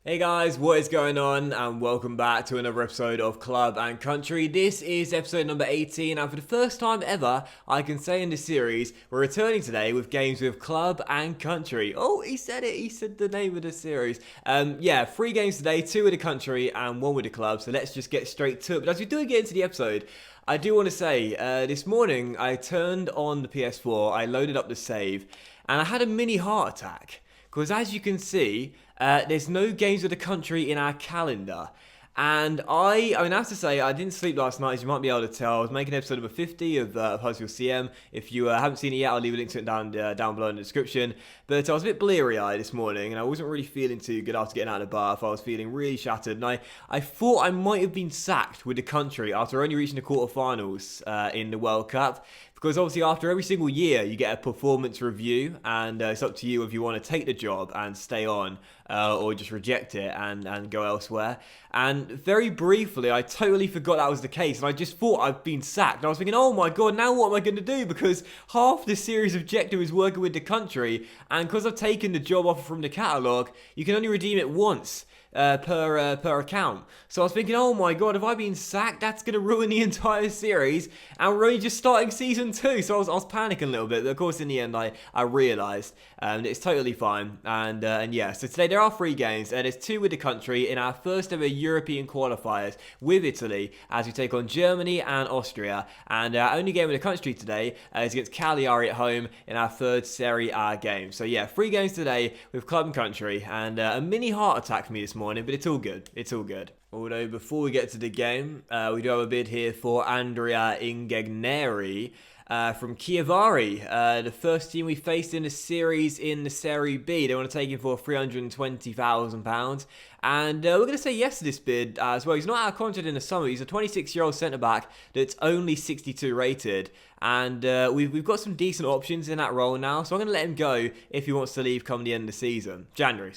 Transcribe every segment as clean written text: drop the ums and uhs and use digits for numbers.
Hey guys, what is going on? And welcome back to another episode of Club and Country. This is episode number 18, and for the first time ever, I can say in this series, we're returning today with games with Club and Country. Oh, he said it, he said the name of the series. Yeah, 3 games today, 2 with the Country and 1 with the Club, so let's just get straight to it. But as we do get into the episode, I do want to say, this morning I turned on the PS4, I loaded up the save, and I had a mini heart attack. Because as you can see, there's no games of the country in our calendar. And I have to say, I didn't sleep last night, as you might be able to tell. I was making episode number 50 of Hustle CM. If you haven't seen it yet, I'll leave a link to it down below in the description. But I was a bit bleary-eyed this morning, and I wasn't really feeling too good after getting out of the bath. I was feeling really shattered, and I thought I might have been sacked with the country after only reaching the quarterfinals in the World Cup. Because obviously after every single year you get a performance review, and it's up to you if you want to take the job and stay on or just reject it and go elsewhere. And very briefly I totally forgot that was the case, and I just thought I'd been sacked. And I was thinking, oh my god, now what am I going to do? Because half the series objective is working with the country, and because I've taken the job offer from the catalogue, you can only redeem it once. Per account. So I was thinking, oh my god, have I been sacked? That's going to ruin the entire series, and we're only just starting season 2. So I was panicking a little bit, but of course in the end I realised it's totally fine. And yeah, so today there are 3 games, and there's 2 with the country in our first ever European qualifiers with Italy, as we take on Germany and Austria. And our only game with the country today is against Cagliari at home in our 3rd Serie A game. So yeah, 3 games today with club and country, and a mini heart attack for me this morning. But it's all good. It's all good. Although before we get to the game, we do have a bid here for Andrea Ingegneri from Chiavari, the first team we faced in the series in the Serie B. They want to take him for £320,000. And we're going to say yes to this bid as well. He's not out of contract in the summer. He's a 26-year-old centre-back that's only 62 rated. And we've got some decent options in that role now. So I'm going to let him go if he wants to leave come the end of the season. January.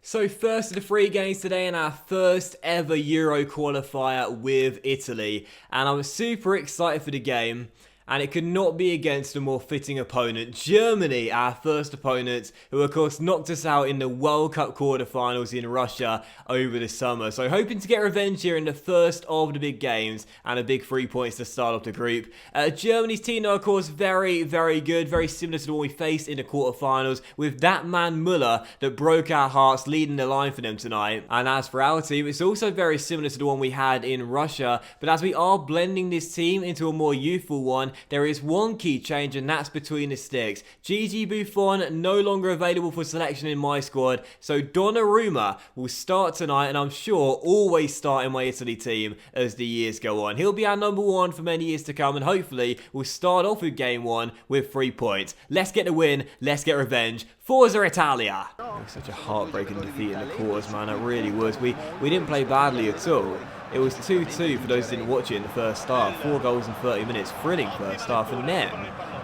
So first of the 3 games today in our first ever Euro qualifier with Italy. And I'm super excited for the game. And it could not be against a more fitting opponent. Germany, our first opponent, who of course knocked us out in the World Cup quarterfinals in Russia over the summer. So hoping to get revenge here in the first of the big games, and a big 3 points to start off the group. Germany's team, though, of course, very, very good. Very similar to the one we faced in the quarterfinals, with that man Müller that broke our hearts, leading the line for them tonight. And as for our team, it's also very similar to the one we had in Russia. But as we are blending this team into a more youthful one, there is one key change, and that's between the sticks. Gigi Buffon no longer available for selection in my squad, so Donnarumma will start tonight, and I'm sure always start in my Italy team as the years go on. He'll be our number 1 for many years to come, and hopefully we'll start off with game 1 with 3 points. Let's get the win, let's get revenge. Forza Italia! It was such a heartbreaking defeat in the quarters, man. It really was. We didn't play badly at all. It was 2-2 for those who didn't watch it in the first half. 4 goals in 30 minutes. Thrilling first half. And then,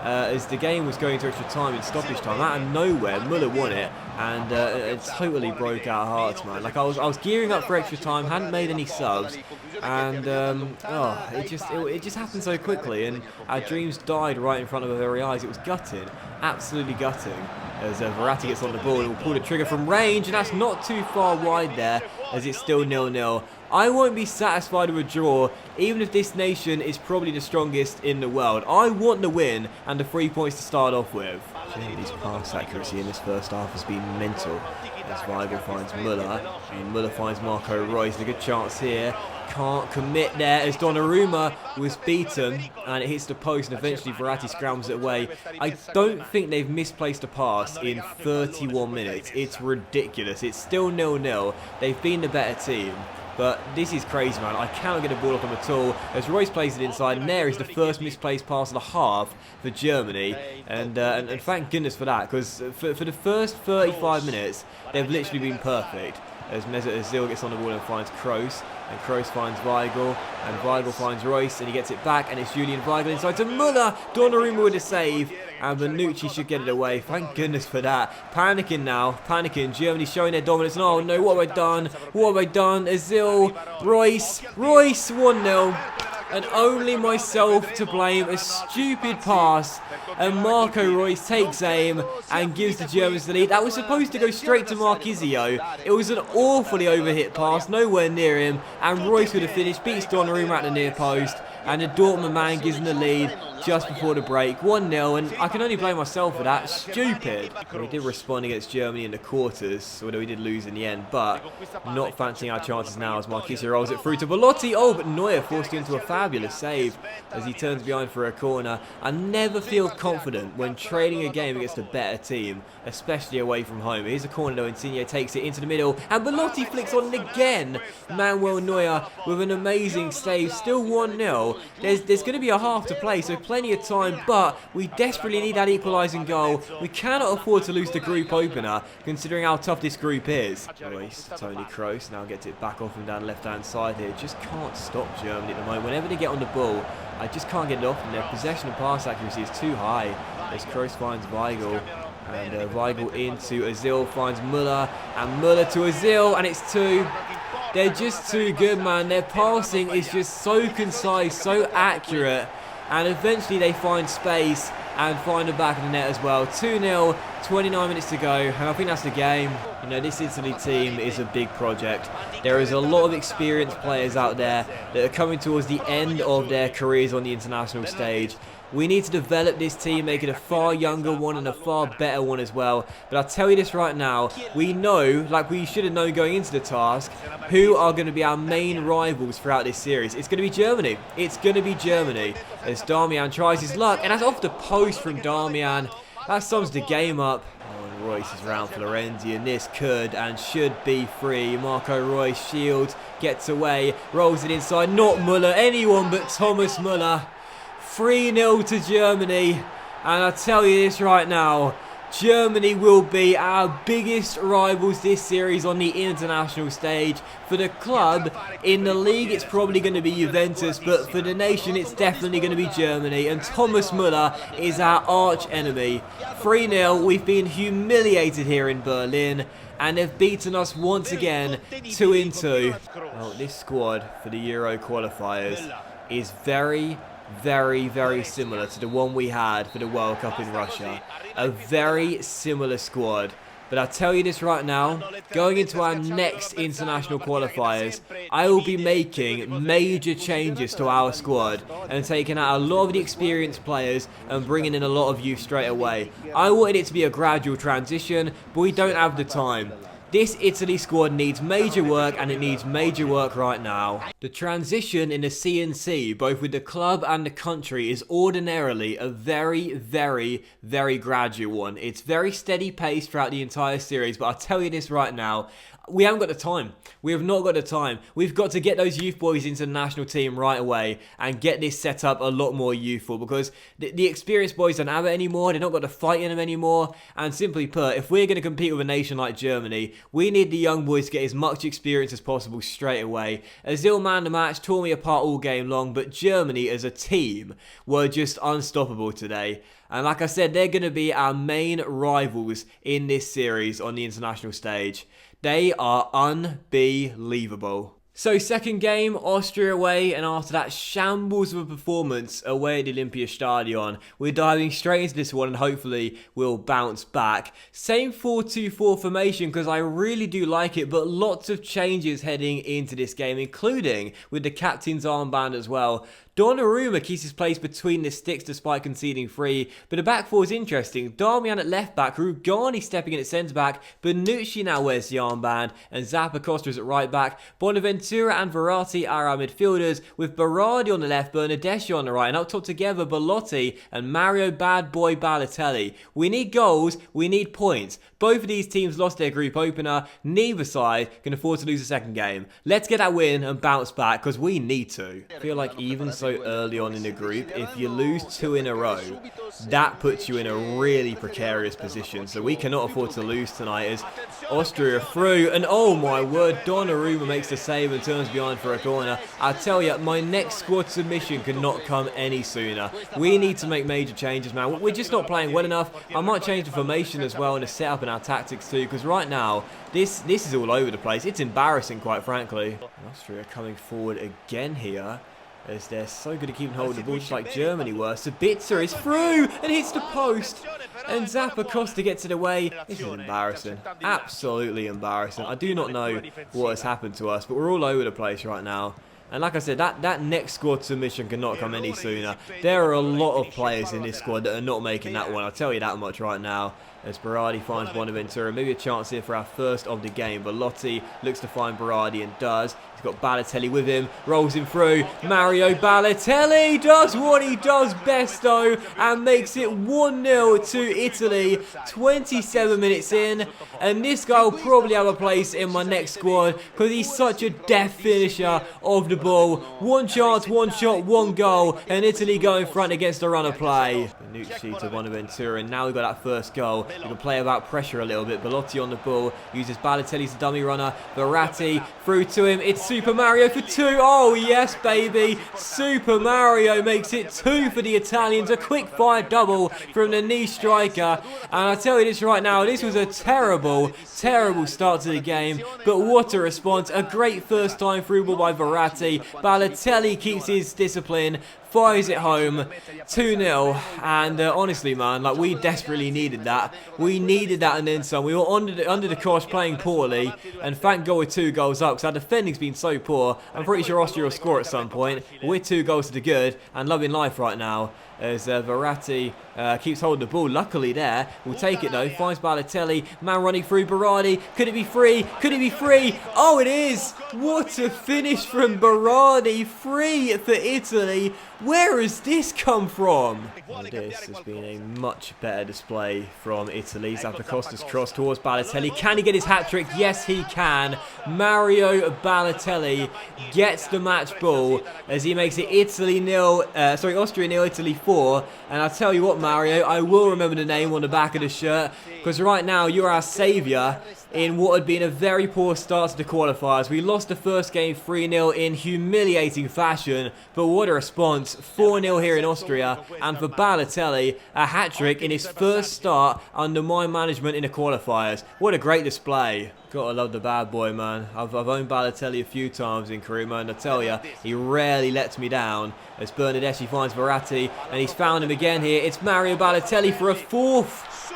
as the game was going to extra time in stoppage time, out of nowhere, Müller won it. And it totally broke our hearts, man. Like, I was gearing up for extra time, hadn't made any subs. And, it just happened so quickly. And our dreams died right in front of our very eyes. It was gutting. Absolutely gutting. As Verratti gets on the ball and will pull the trigger from range, and that's not too far wide there, as it's still 0-0. I won't be satisfied with a draw, even if this nation is probably the strongest in the world. I want the win and the 3 points to start off with. His pass accuracy in this first half has been mental. As Weigl finds Müller, and Müller finds Marco Reus. A good chance here. Can't commit there as Donnarumma was beaten, and it hits the post, and eventually Verratti scrambles it away. I don't think they've misplaced a pass in 31 minutes. It's ridiculous. It's still 0-0. They've been the better team. But this is crazy, man. I cannot get a ball off them at all. As Royce plays it inside, and there is the first misplaced pass of the half for Germany. And thank goodness for that, because for the first 35 minutes, they've literally been perfect. As Mesut Ozil gets on the ball and finds Kroos, and Kroos finds Weigl, and Weigl finds Royce, and he gets it back, and it's Julian Weigl inside to Müller. Donnarumma with a save, and Bonucci should get it away. Thank goodness for that. Panicking now, panicking. Germany showing their dominance. And oh no, what have I done? What have I done? Ozil, Royce, 1-0. and only myself to blame. A stupid pass, and Marco Reus takes aim and gives the Germans the lead. That was supposed to go straight to Marquisio. It was an awfully overhit pass, nowhere near him, and Reus would have finished, beats Donnarumma at the near post, and the Dortmund man gives him the lead just before the break, 1-0, and I can only blame myself for that. Stupid. We did respond against Germany in the quarters, although we did lose in the end, but not fancying our chances now as Marquisio rolls it through to Belotti. Oh, but Neuer forced into a fabulous save as he turns behind for a corner. I never feel confident when trading a game against a better team, especially away from home. Here's a corner though, Insigne takes it into the middle, and Belotti flicks on it again. Manuel Neuer with an amazing save, still 1-0. There's going to be a half to play, so plenty of time, but we desperately need that equalising goal. We cannot afford to lose the group opener, considering how tough this group is. Royce, Toni Kroos now gets it back off him down the left-hand side here. Just can't stop Germany at the moment. Whenever they get on the ball, I just can't get it off, and their possession and pass accuracy is too high as Kroos finds Weigl. And Weigl into Ozil, finds Müller, and Müller to Ozil, and it's 2. They're just too good, man. Their passing is just so concise, so accurate, and eventually they find space and find the back of the net as well. 2-0, 29 minutes to go, and I think that's the game. You know, this Italy team is a big project. There is a lot of experienced players out there that are coming towards the end of their careers on the international stage. We need to develop this team, make it a far younger one and a far better one as well. But I'll tell you this right now, we know, like we should have known going into the task, who are going to be our main rivals throughout this series. It's going to be Germany. It's going to be Germany. As Darmian tries his luck, and that's off the post from Darmian. That sums the game up. Oh, and Royce is round Florenzi, and this could and should be free. Marco Reus shields, gets away, rolls it inside. Not Müller, anyone but Thomas Müller. 3-0 to Germany, and I tell you this right now, Germany will be our biggest rivals this series on the international stage. For the club, in the league it's probably going to be Juventus, but for the nation it's definitely going to be Germany, and Thomas Müller is our arch enemy. 3-0, we've been humiliated here in Berlin, and they've beaten us once again, 2-2. Well, this squad for the Euro qualifiers is very similar to the one we had for the World Cup in Russia. A very similar squad. But I'll tell you this right now, going into our next international qualifiers, I will be making major changes to our squad and taking out a lot of the experienced players and bringing in a lot of youth straight away. I wanted it to be a gradual transition, but we don't have the time. This Italy squad needs major work, and it needs major work right now. The transition in the CNC, both with the club and the country, is ordinarily a very gradual one. It's very steady pace throughout the entire series, but I'll tell you this right now, we haven't got the time. We have not got the time. We've got to get those youth boys into the national team right away and get this set up a lot more youthful, because the experienced boys don't have it anymore. They've not got the fight in them anymore. And simply put, if we're going to compete with a nation like Germany, we need the young boys to get as much experience as possible straight away. Ozil man the match, tore me apart all game long, but Germany as a team were just unstoppable today. And like I said, they're going to be our main rivals in this series on the international stage. They are unbelievable. So second game, Austria away, and after that shambles of a performance away at the Olympiastadion, we're diving straight into this one and hopefully we'll bounce back. Same 4-2-4 formation because I really do like it, but lots of changes heading into this game, including with the captain's armband as well. Donnarumma keeps his place between the sticks despite conceding 3, but the back four is interesting. Darmian at left back, Rugani stepping in at centre back, Bonucci now wears the armband, and Zappacosta is at right back. Bonaventura and Verratti are our midfielders, with Berardi on the left, Bernardeschi on the right, and up top together Belotti and Mario Bad Boy Balotelli. We need goals, we need points. Both of these teams lost their group opener, neither side can afford to lose a second game. Let's get that win and bounce back, because we need to. I feel like even so early on in the group, if you lose 2 in a row, that puts you in a really precarious position. So we cannot afford to lose tonight as Austria through, and oh my word, Donnarumma makes the save and turns behind for a corner. I tell you, my next squad submission could not come any sooner. We need to make major changes, man. We're just not playing well enough. I might change the formation as well and the setup and our tactics too, because right now this is all over the place. It's embarrassing, quite frankly. Austria coming forward again here. as they're so good at keeping hold of the ball, just like Germany were. Sabitzer is through and hits the post. And Zappacosta gets it away. This is embarrassing. Absolutely embarrassing. I do not know what has happened to us, but we're all over the place right now. And like I said, that next squad submission cannot come any sooner. There are a lot of players in this squad that are not making that one. I'll tell you that much right now. As Berardi finds Bonaventura. Maybe a chance here for our first of the game. Belotti looks to find Berardi and does. He's got Balotelli with him. Rolls him through. Mario Balotelli does what he does best though. And makes it 1-0 to Italy. 27 minutes in. And this guy will probably have a place in my next squad. Because he's such a deft finisher of the ball. One chance, one shot, one goal. And Italy go in front against the run of play. Nucci to Bonaventura. And now we've got that first goal. You can play about pressure a little bit. Belotti on the ball. Uses Balotelli as a dummy runner. Verratti through to him. It's Super Mario for 2. Oh, yes, baby. Super Mario makes it 2 for the Italians. A quick fire double from the knee striker. And I tell you this right now. This was a terrible start to the game. But what a response. A great first time through ball by Verratti. Balotelli keeps his discipline. Fires it home, 2-0, and honestly, man, like we desperately needed that. We needed that and then some. We were under the cosh playing poorly, and thank God we're 2 goals up, because our defending's been so poor. I'm pretty sure Austria will score at some point. We're 2 goals to the good, and loving life right now. As Verratti keeps holding the ball. Luckily there. We'll take it though. Finds Balotelli. Man running through Berardi. Could it be free? Could it be free? Oh, it is! What a finish from Berardi. Free for Italy. Where has this come from? Well, this has been a much better display from Italy. Zappacosta's cross towards Balotelli. Can he get his hat-trick? Yes, he can. Mario Balotelli gets the match ball as he makes it Austria 0, Italy 4. And I'll tell you what, Mario, I will remember the name on the back of the shirt, because right now you're our saviour in what had been a very poor start to the qualifiers. We lost the first game 3-0 in humiliating fashion, but what a response. 4-0 here in Austria, and for Balotelli, a hat-trick in his first start under my management in the qualifiers. What a great display. Gotta love the bad boy, man. I've owned Balotelli a few times in career, man. I tell ya, he rarely lets me down. As Bernardeschi finds Verratti, and he's found him again here. It's Mario Balotelli for a 4th.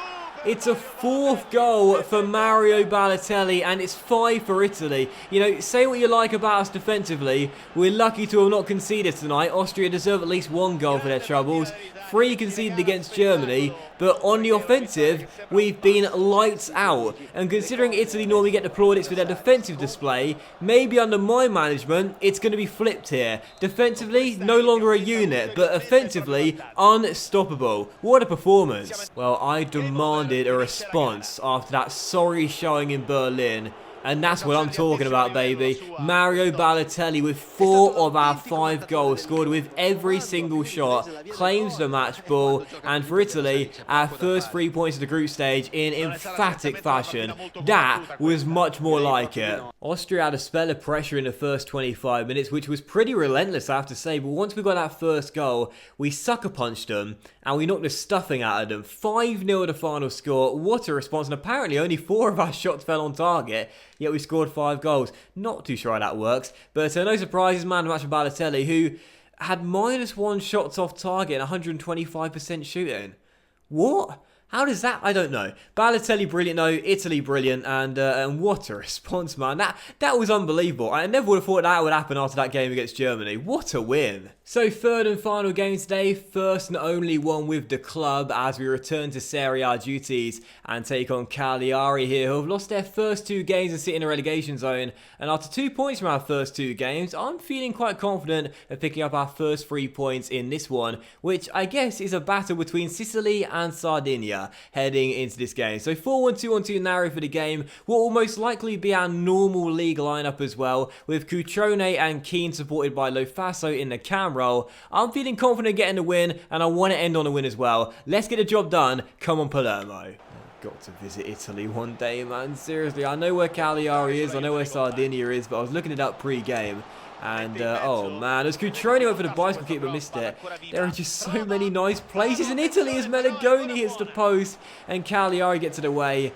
It's a 4th goal for Mario Balotelli, and it's 5 for Italy. You know, say what you like about us defensively. We're lucky to have not conceded tonight. Austria deserve at least 1 goal for their troubles. 3 conceded against Germany, but on the offensive, we've been lights out. And considering Italy normally get the plaudits for their defensive display, maybe under my management, it's going to be flipped here. Defensively, no longer a unit, but offensively, unstoppable. What a performance. Well, I demanded a response after that sorry showing in Berlin. And that's what I'm talking about, baby. Mario Balotelli with 4 of our 5 goals scored with every single shot, claims the match ball, and for Italy, our first 3 points of the group stage in emphatic fashion. That was much more like it. Austria had a spell of pressure in the first 25 minutes, which was pretty relentless, I have to say, but once we got that first goal, we sucker punched them, and we knocked the stuffing out of them. 5-0 the final score. What a response, and apparently only 4 of our shots fell on target. Yet we scored 5 goals. Not too sure how that works. But no surprises, man to match with Balotelli, who had -1 shots off target and 125% shooting. What? How does that? I don't know. Balotelli brilliant though, Italy brilliant, and what a response, man. That was unbelievable. I never would have thought that would happen after that game against Germany. What a win. So 3rd and final game today, first and only one with the club as we return to Serie A duties and take on Cagliari here, who have lost their first 2 games and sit in a relegation zone. And after 2 points from our first 2 games, I'm feeling quite confident of picking up our first 3 points in this one, which I guess is a battle between Sicily and Sardinia heading into this game. So 4-1-2-1-2 narrow for the game. What will most likely be our normal league lineup as well, with Cutrone and Keane supported by Lofaso in the cam role. I'm feeling confident getting the win, and I want to end on a win as well. Let's get the job done. Come on, Palermo. Got to visit Italy one day, man. Seriously, I know where Cagliari is, I know where Sardinia is, but I was looking it up pre-game. And, oh man, as Cutrone went for the bicycle kick but missed it. There are just so many nice places in Italy as Meligoni hits the post and Cagliari gets it away.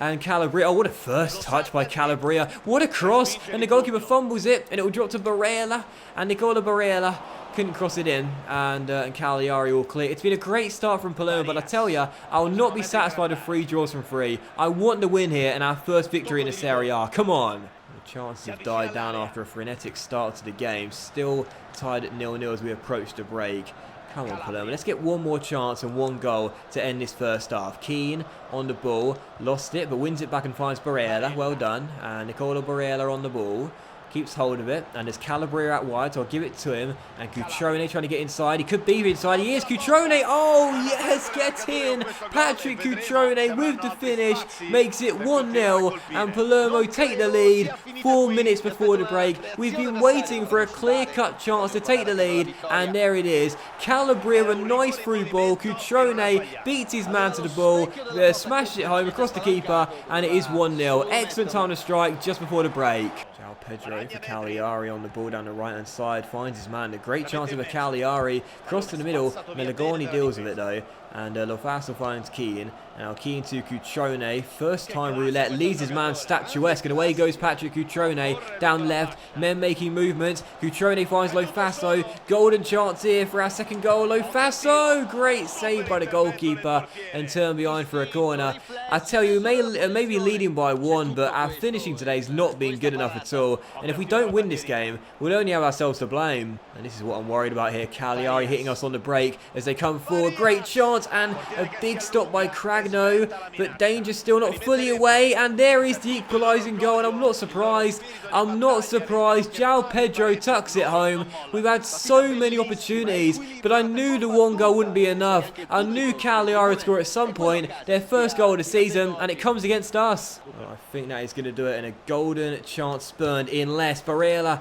And Calabria, oh, what a first touch by Calabria. What a cross. And the goalkeeper fumbles it. And it will drop to Barella. And Nicola Barella couldn't cross it in. And Cagliari all clear. It's been a great start from Palermo. But I tell you, I will not be satisfied with 3 draws from 3. I want to win here and our first victory in the Serie A. Come on. The chances have died down after a frenetic start to the game. Still tied at 0-0 as we approach the break. Come on, Palermo. Let's get one more chance and 1 goal to end this first half. Keane on the ball. Lost it, but wins it back and finds Barella. Well done. And Nicola Barella on the ball. Keeps hold of it. And there's Calabria out wide, so I'll give it to him. And Cutrone trying to get inside. He could be inside. He is. Cutrone. Oh, yes. Get in. Patrick Cutrone with the finish. Makes it 1-0. And Palermo take the lead 4 minutes before the break. We've been waiting for a clear-cut chance to take the lead. And there it is. Calabria with a nice through ball. Cutrone beats his man to the ball. Smashes it home across the keeper. And it is 1-0. Excellent time to strike just before the break. Pedro for Cagliari on the ball down the right-hand side. Finds his man. A great chance of a Cagliari. Cross to the middle. Melagoni deals with it though. And Lofaso finds Keane. Now Keane to Cutrone. First time roulette. Leaves his man statuesque. And away goes Patrick Cutrone. Down left. Men making movements. Cutrone finds Lofaso. Golden chance here for our second goal. Lofaso. Great save by the goalkeeper. And turn behind for a corner. I tell you, maybe leading by 1. But our finishing today has not been good enough at all. And if we don't win this game, we'll only have ourselves to blame. And this is what I'm worried about here. Cagliari hitting us on the break as they come forward. Great chance. And a big stop by Cragno, but danger still not fully away, and there is the equalising goal, and I'm not surprised. João Pedro tucks it home. We've had so many opportunities, but I knew the 1 goal wouldn't be enough. I knew Cagliari would score at some point, their first goal of the season, and it comes against us. Well, I think that is going to do it, and a golden chance spurned in less. Barella.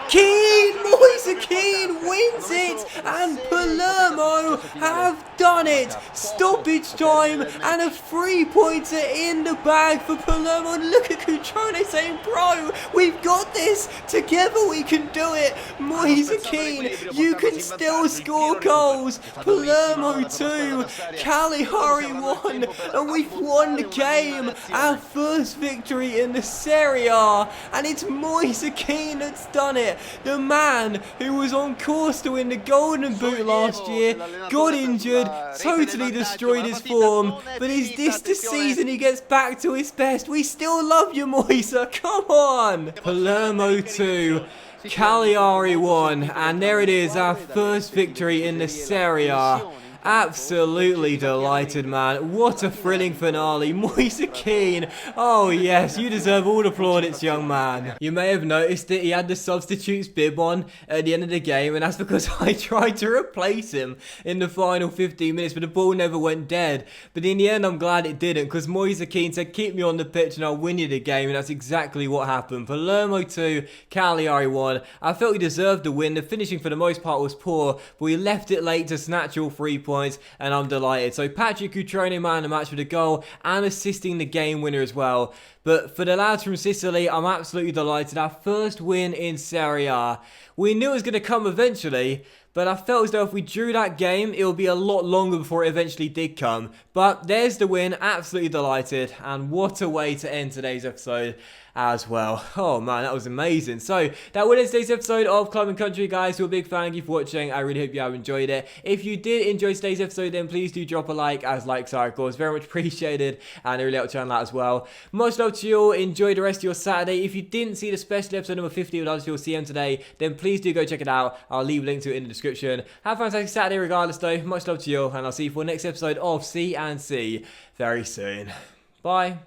Keane, Moise Keane wins it, and Palermo have done it. Stoppage time and a 3-pointer in the bag for Palermo. Look at Cutrone saying, bro, we've got this. Together we can do it. Moise Keane, you can still score goals. Palermo 2, Cagliari 1, and we've won the game. Our first victory in the Serie A, and it's Moise Keane that's done it. The man who was on course to win the Golden Boot last year got injured, totally destroyed his form. But is this the season he gets back to his best? We still love you, Moise. Come on. Palermo 2, Cagliari 1, and there it is, our first victory in the Serie A. Absolutely delighted, man. What a thrilling finale. Moise Keane. Oh, yes. You deserve all the plaudits, young man. You may have noticed that he had the substitutes bib on at the end of the game, and that's because I tried to replace him in the final 15 minutes, but the ball never went dead. But in the end, I'm glad it didn't, because Moise Keane said, keep me on the pitch and I'll win you the game, and that's exactly what happened. Palermo 2, Cagliari 1. I felt he deserved the win. The finishing for the most part was poor, but we left it late to snatch all 3 points. And I'm delighted. So Patrick Cutrone man of the match with a goal and assisting the game winner as well. But for the lads from Sicily, I'm absolutely delighted. Our first win in Serie A. We knew it was going to come eventually, but I felt as though if we drew that game, it would be a lot longer before it eventually did come. But there's the win. Absolutely delighted. And what a way to end today's episode as well. Oh man, that was amazing. So that was today's episode of Club and Country, guys. So a big thank you for watching. I really hope you have enjoyed it. If you did enjoy today's episode, then please do drop a like, as likes are of course very much appreciated, and it really helps channel out as well. Much love to you all. Enjoy the rest of your Saturday. If you didn't see the special episode number 50 of Your CM today, then please do go check it out. I'll leave a link to it in the description. Have a fantastic Saturday regardless though. Much love to you all, and I'll see you for the next episode of C&C very soon. Bye.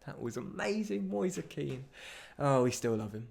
That was amazing. Moise Keane. Oh, we still love him.